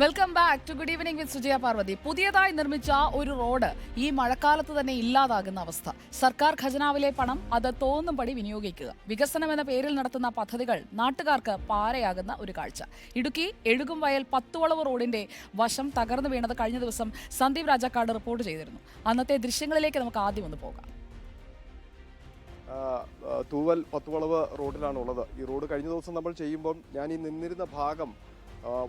Welcome back to good evening with Sujaya Parvathi. പുതിയതായി നിർമ്മിച്ച ഒരു റോഡ് ഈ മഴക്കാലത്ത് തന്നെ ഇല്ലാതാകുന്ന അവസ്ഥ. സർക്കാർ ഖജനാവിലെ പണം അത് തോന്നുംപടി വിനിയോഗിക്കുക. വികസനം എന്ന പേരിൽ നടത്തുന്ന പദ്ധതികൾ നാട്ടുകാർക്ക് പാരയാകുന്ന ഒരു കാഴ്ച. ഇടുക്കി എഴുകുംവയൽ പത്തുവളവ് റോഡിന്റെ വശം തകർന്നു വീണത് കഴിഞ്ഞ ദിവസം സന്ദീപ് രാജാക്കാട് റിപ്പോർട്ട് ചെയ്തിരുന്നു. അന്നത്തെ ദൃശ്യങ്ങളിലേക്ക് നമുക്ക് ആദ്യം ഒന്ന് പോകാം. തൂവൽ പത്തുവളവ് റോഡിലാണുള്ളത്. ഈ റോഡ് കഴിഞ്ഞ ദിവസം നമ്മൾ ചെയ്യുമ്പോൾ ഞാൻ ഈ നിന്നിരുന്ന ഭാഗം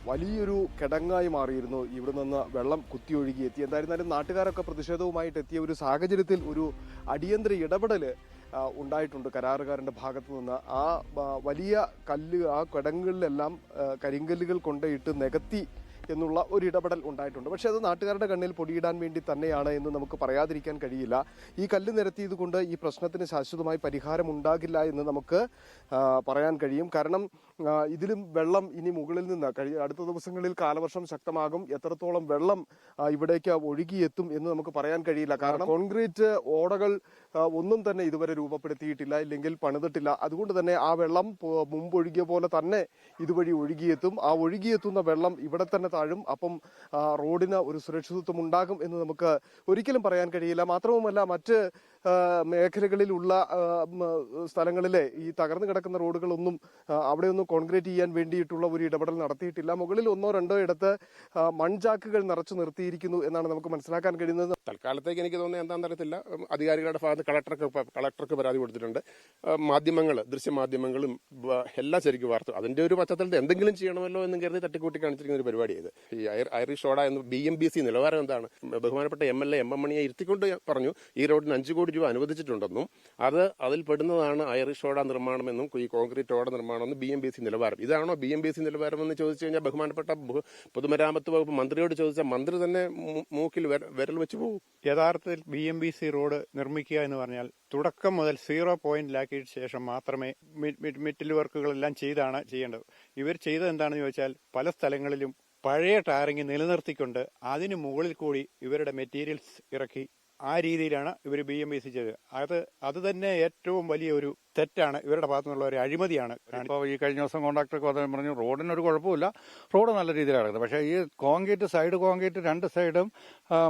വലിയൊരു കിടങ്ങായി മാറിയിരുന്നു. ഇവിടെ നിന്ന് വെള്ളം കുത്തിയൊഴുകി എത്തി. എന്തായിരുന്നാലും നാട്ടുകാരൊക്കെ പ്രതിഷേധവുമായിട്ട് എത്തിയ ഒരു സാഹചര്യത്തിൽ ഒരു അടിയന്തര ഇടപെടൽ ഉണ്ടായിട്ടുണ്ട് കരാറുകാരൻ്റെ ഭാഗത്തു നിന്ന്. ആ വലിയ കല്ല് ആ കിടങ്ങുകളിലെല്ലാം കരിങ്കല്ലുകൾ കൊണ്ടുപോയിട്ട് നികത്തി എന്നുള്ള ഒരു ഇടപെടൽ ഉണ്ടായിട്ടുണ്ട്. പക്ഷേ അത് നാട്ടുകാരുടെ കണ്ണിൽ പൊടിയിടാൻ വേണ്ടി തന്നെയാണ് എന്ന് നമുക്ക് പറയാതിരിക്കാൻ കഴിയില്ല. ഈ കല്ല് നിരത്തിയത് കൊണ്ട് ഈ പ്രശ്നത്തിന് ശാശ്വതമായി പരിഹാരം ഉണ്ടാകില്ല എന്ന് നമുക്ക് പറയാൻ കഴിയും. കാരണം ഇതിലും വെള്ളം ഇനി മുകളിൽ നിന്ന് അടുത്ത ദിവസങ്ങളിൽ കാലവർഷം ശക്തമാകും. എത്രത്തോളം വെള്ളം ഇവിടേക്ക് ഒഴുകിയെത്തും എന്ന് നമുക്ക് പറയാൻ കഴിയില്ല. കാരണം കോൺക്രീറ്റ് ഓടകൾ ഒന്നും തന്നെ ഇതുവരെ രൂപപ്പെടുത്തിയിട്ടില്ല, ഇല്ലെങ്കിൽ പണിതിട്ടില്ല. അതുകൊണ്ട് തന്നെ ആ വെള്ളം മുമ്പൊഴുകിയ പോലെ തന്നെ ഇതുവഴി ഒഴുകിയെത്തും. ആ ഒഴുകിയെത്തുന്ന വെള്ളം ഇവിടെ തന്നെ താഴും. അപ്പം റോഡിന് ഒരു സുരക്ഷിതത്വം ഉണ്ടാകും എന്ന് നമുക്ക് ഒരിക്കലും പറയാൻ കഴിയില്ല. മാത്രവുമല്ല, മറ്റ് മേഖലകളിലുള്ള സ്ഥലങ്ങളിലെ ഈ തകർന്നു കിടക്കുന്ന റോഡുകളൊന്നും അവിടെയൊന്നും കോൺക്രീറ്റ് ചെയ്യാൻ വേണ്ടിയിട്ടുള്ള ഒരു ഇടപെടൽ നടത്തിയിട്ടില്ല. മുകളിൽ ഒന്നോ രണ്ടോ ഇടത്ത് മൺചാക്കുകൾ നിറച്ചു നിർത്തിയിരിക്കുന്നു എന്നാണ് നമുക്ക് മനസ്സിലാക്കാൻ കഴിയുന്നത്. തൽക്കാലത്തേക്ക് എനിക്ക് തോന്നുന്നത് എന്താണെന്ന് അറിയത്തില്ല. അധികാരികളുടെ ഭാഗത്ത് കളക്ടർക്ക് പരാതി കൊടുത്തിട്ടുണ്ട്. മാധ്യമങ്ങൾ, ദൃശ്യമാധ്യമങ്ങളും എല്ലാം ശരിക്കും വാർത്തു. അതിന്റെ ഒരു പശ്ചാത്തലത്തിൽ എന്തെങ്കിലും ചെയ്യണമല്ലോ എന്ന് കരുതി തട്ടിക്കൂട്ടി കാണിച്ചിരിക്കുന്ന ഒരു പരിപാടിയത്. ഈ ഐറിഷ് റോഡ എന്ന് BMBC നിലവാരം എന്താണ്? ബഹുമാനപ്പെട്ട MLA M.M. മണിയെ ഇരുത്തിക്കൊണ്ട് പറഞ്ഞു ഈ റോഡിന് 5 കോടി രൂപ അനുവദിച്ചിട്ടുണ്ടെന്നും അതിൽ പെടുന്നതാണ് ഐറിഷ് റോഡ നിർമ്മാണമെന്നും ഈ കോൺക്രീറ്റ് റോഡ് നിർമ്മാണമെന്നും BMBC നിലവാരം. ഇതാണോ BMBC നിലവാരം എന്ന് ചോദിച്ചു കഴിഞ്ഞാൽ ബഹുമാനപ്പെട്ട പൊതുമരാമത്ത് വകുപ്പ് മന്ത്രിയോട് ചോദിച്ചാൽ മന്ത്രി തന്നെ മൂക്കിൽ വിരൽ വെച്ച് പോകും. യഥാർത്ഥത്തിൽ BMBC റോഡ് നിർമ്മിക്കുക എന്ന് പറഞ്ഞാൽ തുടക്കം മുതൽ 0 പോയിന്റിലാക്കിയ ശേഷം മാത്രമേ മിറ്റിൽ വർക്കുകളെല്ലാം ചെയ്താണ് ചെയ്യേണ്ടത്. ഇവർ ചെയ്തത് എന്താണെന്ന് ചോദിച്ചാൽ പല സ്ഥലങ്ങളിലും പഴയ ടാറിങ് നിലനിർത്തിക്കൊണ്ട് അതിന് മുകളിൽ കൂടി ഇവരുടെ മെറ്റീരിയൽസ് ഇറക്കി ആ രീതിയിലാണ് ഇവർ BMBC ചെയ്തത്. അത് തന്നെ ഏറ്റവും വലിയൊരു തെറ്റാണ്. ഇവരുടെ ഭാഗത്തു നിന്നുള്ള ഒരു അഴിമതിയാണ്. ഇപ്പോൾ ഈ കഴിഞ്ഞ ദിവസം കോൺട്രാക്ടർക്ക് വന്ന് പറഞ്ഞു റോഡിനൊരു കുഴപ്പമില്ല, റോഡ് നല്ല രീതിയിലാണ് കിടക്കുന്നത്. പക്ഷേ ഈ കോൺക്രീറ്റ് സൈഡ് കോൺക്രീറ്റ് 2 സൈഡും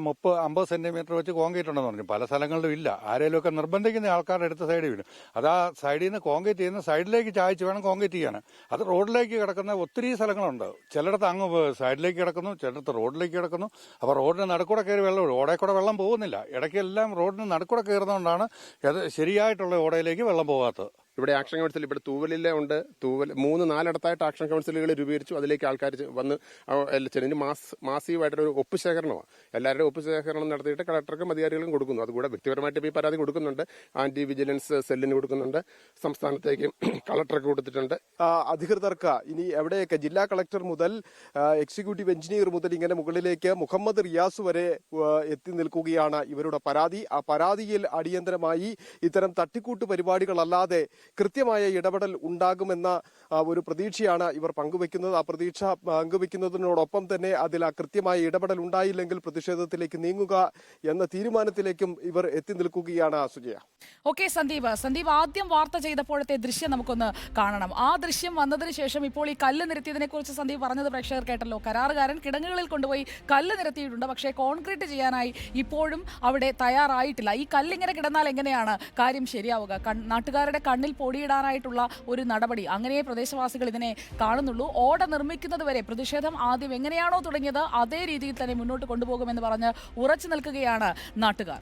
30-50 സെന്റിമീറ്റർ വെച്ച് കോൺക്രീറ്റ് ഉണ്ടെന്ന് പറഞ്ഞു. പല സ്ഥലങ്ങളിലും ഇല്ല. ആരെങ്കിലുമൊക്കെ നിർബന്ധിക്കുന്ന ആൾക്കാരുടെ അടുത്ത സൈഡിൽ വീഴും. അത് ആ സൈഡിൽ നിന്ന് കോൺക്രീറ്റ് ചെയ്യുന്ന സൈഡിലേക്ക് ചായച്ച് വേണം കോൺക്രീറ്റ് ചെയ്യാൻ. അത് റോഡിലേക്ക് കിടക്കുന്ന ഒത്തിരി സ്ഥലങ്ങളുണ്ട്. ചിലയിടത്ത് അങ്ങ് സൈഡിലേക്ക് കിടക്കുന്നു, ചിലയിടത്ത് റോഡിലേക്ക് കിടക്കുന്നു. അപ്പോൾ റോഡിന് നടുക്കൂടെ കയറി വെള്ളം വിടും. ഓടയിൽ കൂടെ വെള്ളം പോകുന്നില്ല. ഇടയ്ക്കെല്ലാം റോഡിന് നടുക്കൂടെ കയറുന്നതുകൊണ്ടാണ് ശരിയായിട്ടുള്ള ഓടയിലേക്ക് വെള്ളം പോകാത്തത്. ഇവിടെ ആക്ഷൻ കൗൺസിൽ ഇവിടെ തൂവലിലെ ഉണ്ട്. 3-4 ഇടത്തായിട്ട് ആക്ഷൻ കൗൺസിലുകൾ രൂപീകരിച്ചു. അതിലേക്ക് ആൾക്കാർ വന്ന് ഇതിന് മാസീവായിട്ടൊരു ഒപ്പ് ശേഖരണമാണ്. എല്ലാവരുടെയും ഒപ്പ് ശേഖരണം നടത്തിയിട്ട് കളക്ടർക്കും അധികാരികൾക്കും കൊടുക്കുന്നു. അതുകൂടെ വ്യക്തിപരമായിട്ട് ഈ പരാതി കൊടുക്കുന്നുണ്ട്. ആന്റി വിജിലൻസ് സെല്ലിന് കൊടുക്കുന്നുണ്ട്. സംസ്ഥാനത്തേക്ക് കളക്ടർക്ക് കൊടുത്തിട്ടുണ്ട്. അധികൃതർക്ക് ഇനി എവിടെയൊക്കെ ജില്ലാ കളക്ടർ മുതൽ എക്സിക്യൂട്ടീവ് എഞ്ചിനീയർ മുതൽ ഇങ്ങനെ മുകളിലേക്ക് മുഹമ്മദ് റിയാസ് വരെ എത്തി നിൽക്കുകയാണ് ഇവരുടെ പരാതി. ആ പരാതിയിൽ അടിയന്തരമായി ഇത്തരം തട്ടിക്കൂട്ട് പരിപാടികളല്ലാതെ കൃത്യമായ ഇടപെടൽ ഉണ്ടാകുമെന്ന ഒരു പ്രതീക്ഷയാണ് ഇവർ പങ്കുവെക്കുന്നത്. ആ പ്രതീക്ഷ പങ്കുവെക്കുന്നതിനോടൊപ്പം തന്നെ അതിൽ ആ കൃത്യമായ ഇടപെടൽ ഉണ്ടായില്ലെങ്കിൽ പ്രതിഷേധത്തിലേക്ക് നീങ്ങുക എന്ന തീരുമാനത്തിലേക്കും ഇവർ എത്തി നിൽക്കുകയാണ്. സുജയ. ഓക്കെ സന്ദീപ് ആദ്യം വാർത്ത ചെയ്തപ്പോഴത്തെ ദൃശ്യം നമുക്കൊന്ന് കാണണം. ആ ദൃശ്യം വന്നതിന് ശേഷം ഇപ്പോൾ ഈ കല്ല് നിരത്തിയതിനെ കുറിച്ച് സന്ദീപ് പറഞ്ഞത് പ്രേക്ഷകർ കേട്ടല്ലോ. കരാറുകാരൻ കിടങ്ങുകളിൽ കൊണ്ടുപോയി കല്ല് നിരത്തിയിട്ടുണ്ട്. പക്ഷേ കോൺക്രീറ്റ് ചെയ്യാനായി ഇപ്പോഴും അവിടെ തയ്യാറായിട്ടില്ല. ഈ കല്ലിങ്ങനെ കിടന്നാൽ എങ്ങനെയാണ് കാര്യം ശരിയാവുക? നാട്ടുകാരുടെ കണ്ണിൽ പൊടിയിടാനായിട്ടുള്ള ഒരു നടപടി അങ്ങനെ പ്രദേശവാസികൾ ഇതിനെ കാണുന്നുള്ളൂ. ഓട നിർമ്മിക്കുന്നത് വരെ പ്രതിഷേധം ആദ്യം എങ്ങനെയാണോ തുടങ്ങിയത് അതേ രീതിയിൽ തന്നെ മുന്നോട്ട് കൊണ്ടുപോകുമെന്ന് പറഞ്ഞ് ഉറച്ചു നിൽക്കുകയാണ് നാട്ടുകാർ.